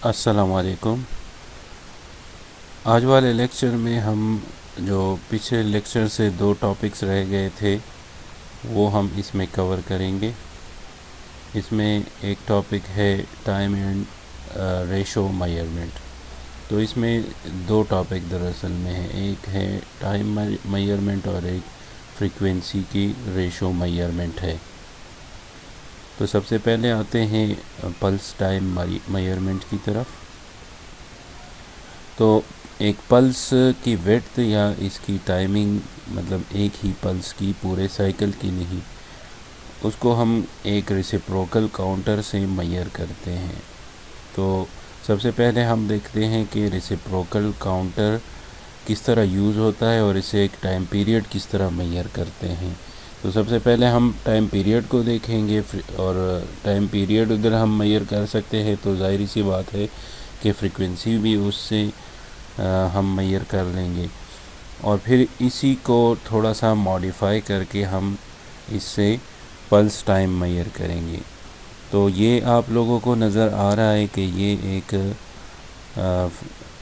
अस्सलाम वालेकुम। आज वाले लेक्चर में हम जो पिछले लेक्चर से दो टॉपिक्स रह गए थे वो हम इसमें कवर करेंगे। इसमें एक टॉपिक है टाइम एंड रेशो मेजरमेंट। तो इसमें दो टॉपिक दरअसल में है, एक है टाइम मेजरमेंट और एक फ्रीक्वेंसी की रेशो मेजरमेंट है। तो सबसे पहले आते हैं पल्स टाइम मेजरमेंट की तरफ। तो एक पल्स की विड्थ या इसकी टाइमिंग, मतलब एक ही पल्स की पूरे साइकिल की नहीं, उसको हम एक रेसिप्रोकल काउंटर से मेजर करते हैं। तो सबसे पहले हम देखते हैं कि रेसिप्रोकल काउंटर किस तरह यूज़ होता है और इसे एक टाइम पीरियड किस तरह मेजर करते हैं। तो सबसे पहले हम टाइम पीरियड को देखेंगे, और टाइम पीरियड अगर हम मेजर कर सकते हैं तो जाहिर सी बात है कि फ्रीक्वेंसी भी उससे हम मेजर कर लेंगे, और फिर इसी को थोड़ा सा मॉडिफाई करके हम इससे पल्स टाइम मेजर करेंगे। तो ये आप लोगों को नज़र आ रहा है कि ये एक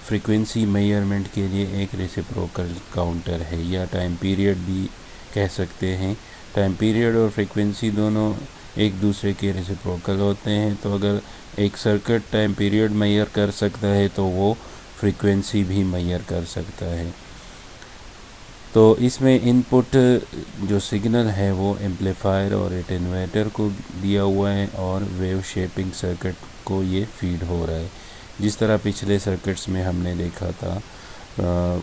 फ्रीक्वेंसी मेजरमेंट के लिए एक रेसिप्रोकल काउंटर है, या टाइम पीरियड भी कह सकते हैं। टाइम पीरियड और फ्रीक्वेंसी दोनों एक दूसरे के रेसिप्रोकल होते हैं। तो अगर एक सर्किट टाइम पीरियड मेजर कर सकता है तो वो फ्रीक्वेंसी भी मेजर कर सकता है। तो इसमें इनपुट जो सिग्नल है वो एम्पलीफायर और एटेन्यूएटर को दिया हुआ है, और वेव शेपिंग सर्किट को ये फीड हो रहा है, जिस तरह पिछले सर्किट्स में हमने देखा था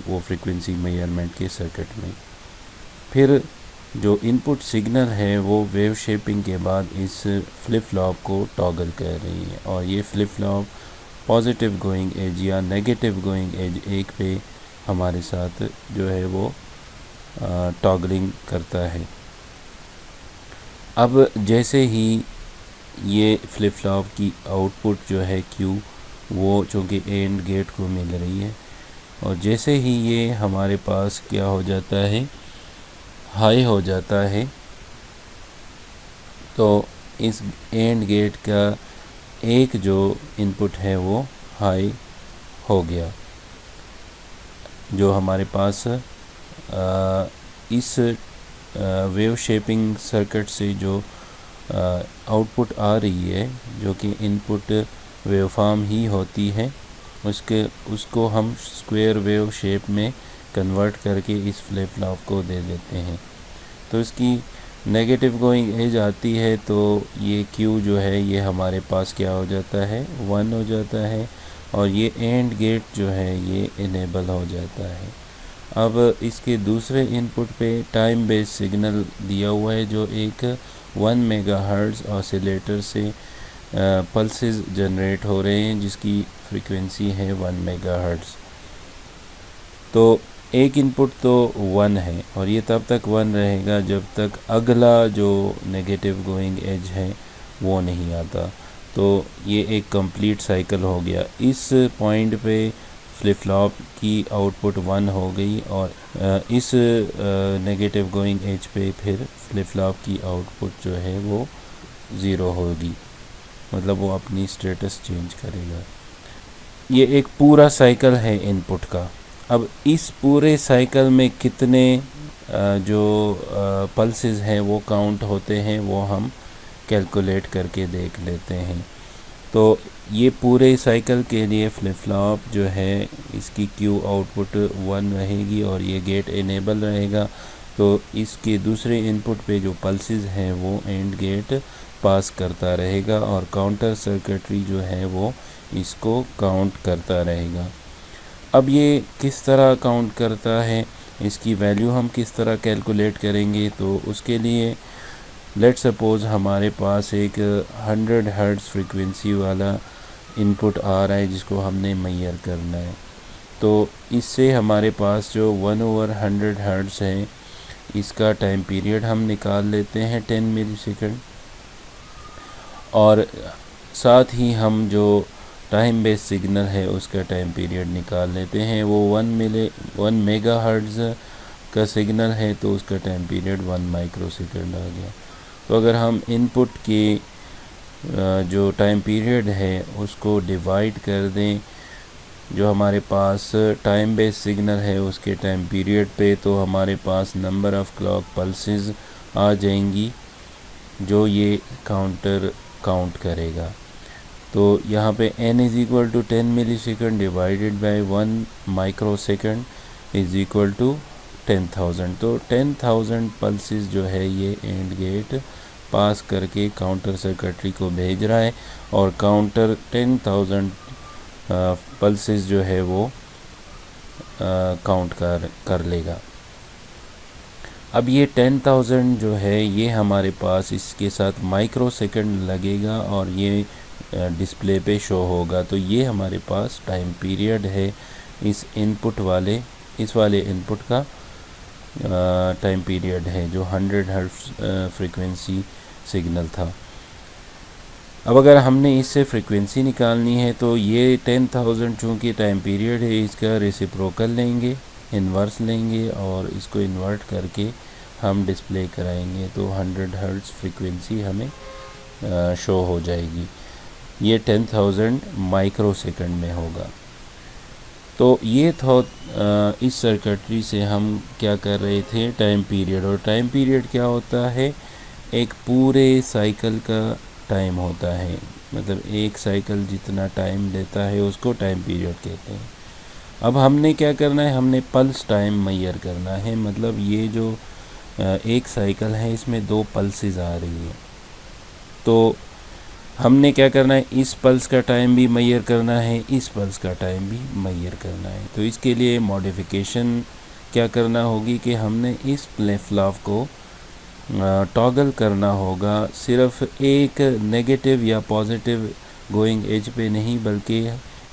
वो फ्रीक्वेंसी मेजरमेंट के सर्किट में। फिर जो इनपुट सिग्नल है वो वेव शेपिंग के बाद इस फ्लिप फ्लॉप को टॉगल कर रही है, और ये flip flop positive going edge या नेगेटिव गोइंग एज एक पे हमारे साथ जो है वो टॉगलिंग करता है। अब जैसे ही ये फ्लिप फ्लॉप की आउटपुट जो है Q, वो चूँकि एंड गेट को मिल रही है, और जैसे ही ये हमारे पास क्या हो जाता है, हाई हो जाता है, तो इस एंड गेट का एक जो इनपुट है वो हाई हो गया। जो हमारे पास इस वेव शेपिंग सर्किट से जो आउटपुट आ रही है, जो कि इनपुट वेवफॉर्म ही होती है, उसको हम स्क्वायर वेव शेप में कन्वर्ट करके इस फ्लिप फ्लॉप को दे देते हैं। तो इसकी नेगेटिव गोइंग एज आती है, तो ये Q जो है ये हमारे पास क्या हो जाता है, 1 हो जाता है, और ये एंड गेट जो है ये इनेबल हो जाता है। अब इसके दूसरे इनपुट पे टाइम बेस सिग्नल दिया हुआ है, जो एक 1 मेगाहर्ट्ज़ ऑसिलेटर से पल्सेस जनरेट हो रहे हैं, जिसकी फ्रीक्वेंसी है 1 मेगाहर्ट्ज़। तो एक इनपुट तो 1 है, और ये तब तक 1 रहेगा जब तक अगला जो नेगेटिव गोइंग एज है वो नहीं आता। तो ये एक कंप्लीट साइकिल हो गया। इस पॉइंट पे फ्लिप फ्लॉप की आउटपुट 1 हो गई, और इस नेगेटिव गोइंग एज पे फिर फ्लिप फ्लॉप की आउटपुट जो है वो 0 होगी, मतलब वो अपनी स्टेटस चेंज करेगा। ये एक पूरा साइकिल है इनपुट का। अब इस पूरे साइकिल में कितने जो पल्सेस हैं वो काउंट होते हैं, वो हम कैलकुलेट करके देख लेते हैं। तो ये पूरे साइकिल के लिए फ्लिप फ्लॉप जो है इसकी Q आउटपुट 1 रहेगी, और ये गेट इनेबल रहेगा। तो इसके दूसरे इनपुट पे जो पल्सेस हैं वो एंड गेट पास करता रहेगा, और काउंटर सर्किटरी जो है वो इसको काउंट करता रहेगा। अब ये किस तरह काउंट करता है, इसकी वैल्यू हम किस तरह कैलकुलेट करेंगे। तो उसके लिए लेट सपोज़ हमारे पास एक 100 हर्ट्ज़ फ्रीक्वेंसी वाला इनपुट आ रहा है, जिसको हमने मेजर करना है। तो इससे हमारे पास जो 1/100 हर्ट्ज़ है, इसका टाइम पीरियड हम निकाल लेते हैं 10 मिलीसेकंड, और साथ ही हम जो टाइम बेस सिग्नल है उसका टाइम पीरियड निकाल लेते हैं। वो 1 मेगाहर्ट्ज़ का सिग्नल है, तो उसका टाइम पीरियड 1 माइक्रो सेकंड आ गया। तो अगर हम इनपुट के जो टाइम पीरियड है उसको डिवाइड कर दें जो हमारे पास टाइम बेस सिग्नल है उसके टाइम पीरियड पे, तो हमारे पास नंबर ऑफ़ क्लॉक पल्सेस आ जाएंगी जो ये काउंटर काउंट करेगा। तो यहाँ पे n is equal to 10 millisecond divided by 1 microsecond is equal to 10,000। तो 10,000 पल्सेस जो है ये एंड गेट पास करके काउंटर सर्किटरी को भेज रहा है और काउंटर 10,000 पल्सेस जो है वो काउंट कर लेगा। अब ये 10,000 जो है ये हमारे पास इसके साथ माइक्रो सेकंड लगेगा और ये डिस्प्ले पे शो होगा। तो ये हमारे पास टाइम पीरियड है इस वाले इनपुट का टाइम पीरियड है जो 100 हर्ट्ज़ फ्रीक्वेंसी सिग्नल था। अब अगर हमने इससे फ्रीक्वेंसी निकालनी है तो ये 10,000 चूँकि टाइम पीरियड है इसका रेसिप्रोकल लेंगे, इन्वर्स लेंगे और इसको इन्वर्ट करके हम डिस्प्ले कराएंगे तो 100 हर्ट्ज़ फ्रीक्वेंसी हमें शो हो जाएगी। ये 10,000 माइक्रो सेकंड में होगा। तो ये था इस सर्किटरी से हम क्या कर रहे थे, टाइम पीरियड। और टाइम पीरियड क्या होता है, एक पूरे साइकिल का टाइम होता है, मतलब एक साइकिल जितना टाइम लेता है उसको टाइम पीरियड कहते हैं। अब हमने क्या करना है, हमने पल्स टाइम मेजर करना है, मतलब ये जो एक साइकिल है इसमें 2 पल्सेस आ रही है। तो हमने क्या करना है, इस पल्स का टाइम भी मेजर करना है, इस पल्स का टाइम भी मेजर करना है। तो इसके लिए मॉडिफिकेशन क्या करना होगी कि हमने इस फ्लिप फ्लॉप को टॉगल करना होगा, सिर्फ एक नेगेटिव या पॉजिटिव गोइंग एज पे नहीं, बल्कि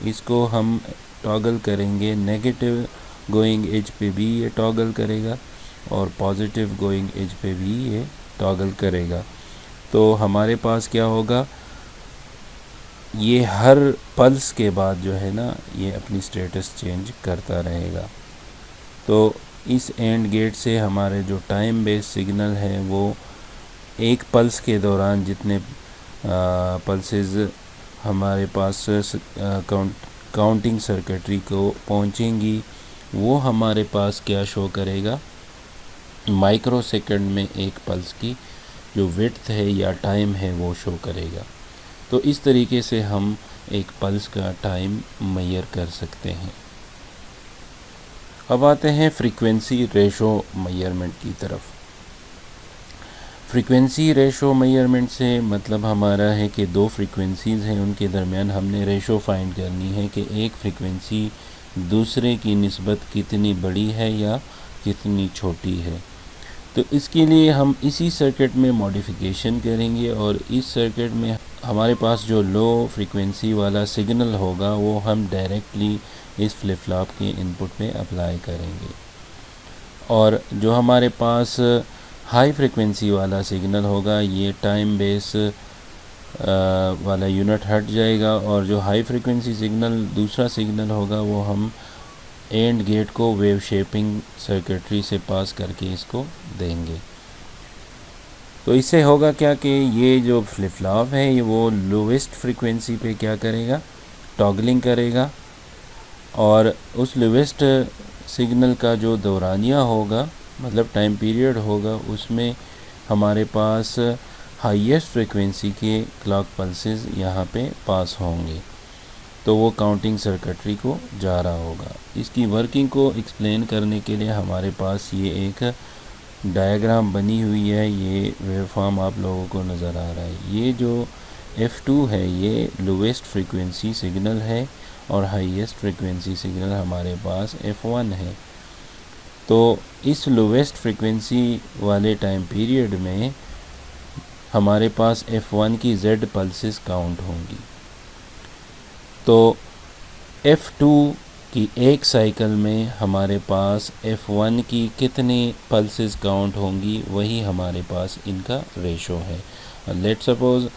इसको हम टॉगल करेंगे नेगेटिव गोइंग एज पे भी ये टॉगल करेगा और पॉजिटिव गोइंग एज पे भी ये टॉगल करेगा। तो हमारे पास क्या होगा, ये हर पल्स के बाद जो है ना ये अपनी स्टेटस चेंज करता रहेगा। तो इस एंड गेट से हमारे जो टाइम बेस सिग्नल है वो एक पल्स के दौरान जितने पल्सेस हमारे पास काउंटिंग सर्किटरी को पहुंचेंगी वो हमारे पास क्या शो करेगा, माइक्रो सेकंड में एक पल्स की जो विड्थ है या टाइम है वो शो करेगा। तो इस तरीके से हम एक पल्स का टाइम मेजर कर सकते हैं। अब आते हैं फ्रीक्वेंसी रेशो मेजरमेंट की तरफ। फ्रीक्वेंसी रेशो मेजरमेंट से मतलब हमारा है कि 2 फ्रीक्वेंसीज़ हैं उनके दरमियान हमने रेशो फाइंड करनी है कि एक फ्रीक्वेंसी दूसरे की निस्बत कितनी बड़ी है या कितनी छोटी है। तो इसके लिए हम इसी सर्किट में मॉडिफिकेशन करेंगे और इस सर्किट में हमारे पास जो लो फ्रीक्वेंसी वाला सिग्नल होगा वो हम डायरेक्टली इस फ्लिप फ्लॉप के इनपुट में अप्लाई करेंगे और जो हमारे पास हाई फ्रीक्वेंसी वाला सिग्नल होगा ये टाइम बेस वाला यूनिट हट जाएगा और जो हाई फ्रीक्वेंसी सिग्नल दूसरा सिग्नल होगा वो हम एंड गेट को वेव शेपिंग सर्किटरी से पास करके इसको देंगे। तो इससे होगा क्या कि ये जो फ्लिप फ्लॉप है ये वो लोवेस्ट फ्रीक्वेंसी पे क्या करेगा, टॉगलिंग करेगा और उस लोवेस्ट सिग्नल का जो दौरानिया होगा मतलब टाइम पीरियड होगा उसमें हमारे पास हाईएस्ट फ्रीक्वेंसी के क्लॉक पल्सेस यहाँ पे पास होंगे तो वो काउंटिंग सर्किटरी को जा रहा होगा। इसकी वर्किंग को एक्सप्लेन करने के लिए हमारे पास ये एक डायग्राम बनी हुई है, ये वेवफॉर्म आप लोगों को नज़र आ रहा है। ये जो F2 है ये लोवेस्ट फ्रीक्वेंसी सिग्नल है और हाईएस्ट फ्रीक्वेंसी सिग्नल हमारे पास F1 है। तो इस लोवेस्ट फ्रीक्वेंसी वाले टाइम पीरियड में हमारे पास F1 की Z पल्सेस काउंट होंगी। तो F2 कि एक साइकिल में हमारे पास F1 की कितने पल्सेस काउंट होंगी वही हमारे पास इनका रेशो है। लेट सपोज़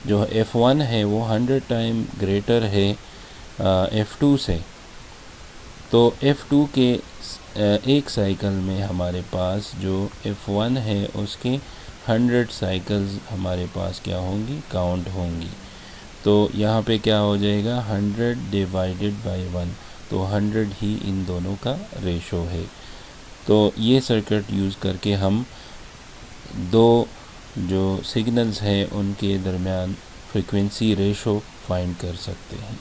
जो F1 है वो 100 टाइम ग्रेटर है F2 से, तो F2 के एक साइकिल में हमारे पास जो F1 है उसके 100 साइकिल्स हमारे पास क्या होंगी, काउंट होंगी। तो यहाँ पे क्या हो जाएगा, 100 डिवाइडेड बाय 1, तो 100 ही इन दोनों का रेशो है। तो ये सर्किट यूज़ करके हम दो जो सिग्नल्स हैं उनके दरमियान फ्रीक्वेंसी रेशो फाइंड कर सकते हैं,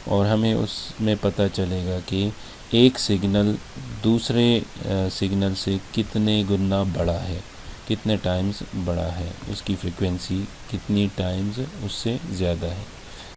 और हमें उसमें पता चलेगा कि एक सिग्नल दूसरे सिग्नल से कितने गुना बड़ा है, कितने टाइम्स बड़ा है, उसकी फ्रीक्वेंसी कितनी टाइम्स उससे ज़्यादा है।